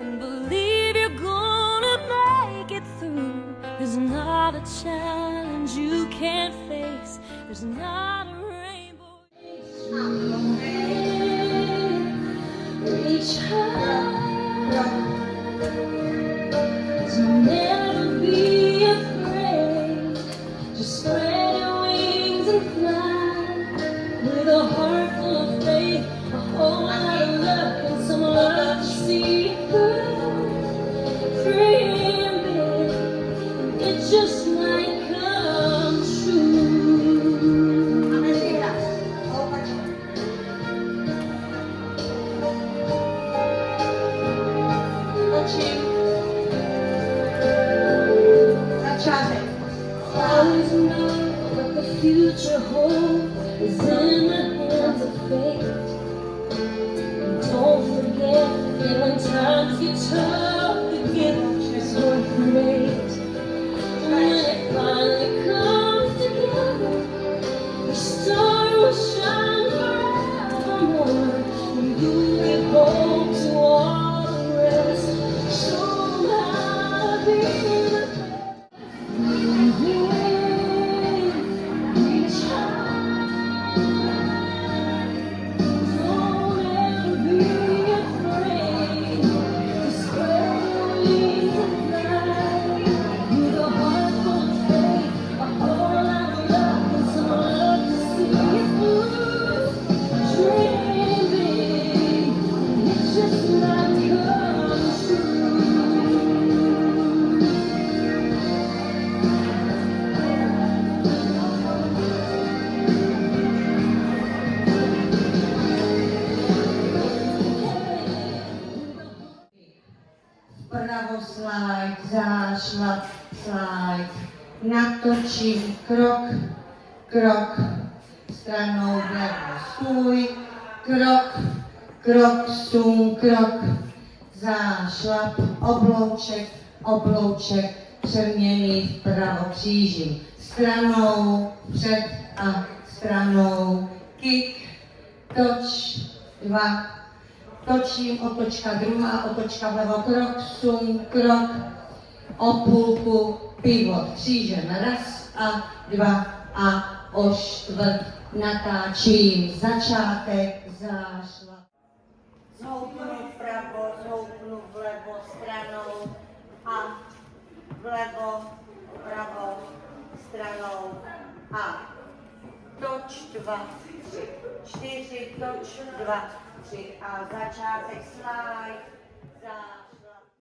and believe you're gonna make it through. There's not a challenge you can't face. There's not a rainbow. Reach high. So never be afraid. Just spread your wings and fly. With a heart full of faith, a whole lot of luck, and some love to see it through. Dream big, it just might come true. Always know what the future holds is in the hands of fate. And don't forget that when times get tough, the gift is worth the wait. And when it finally comes together, the star will shine forevermore. And you give hope to all the rest. Show them how to be the best. Reach high. Don't ever be afraid. Just spread your wings and fly. With a heart full of faith, a whole lot of love, and some love to see it through. Dream big, it just might come true. Prawo slajd, zašlap slajd, natočím krok, krok, stranou vlevo stůj, krok, krok, sum, krok, zášlap, oblouček, oblouček, přeměný vpravo křížím, stranou před a stranou kick, toč, dva, točím, otočka druhá, otočka vlevo, krok, sum, krok, o půlku, pivot, křížem, raz a dva a o čtvrt natáčím, začátek, zášlap. Zhoupnu vpravo, zhoupnu vlevo, stranou a vlevo, pravo, stranou a toč, dva, tři, čtyři, toč, dva, tři a začátek slide.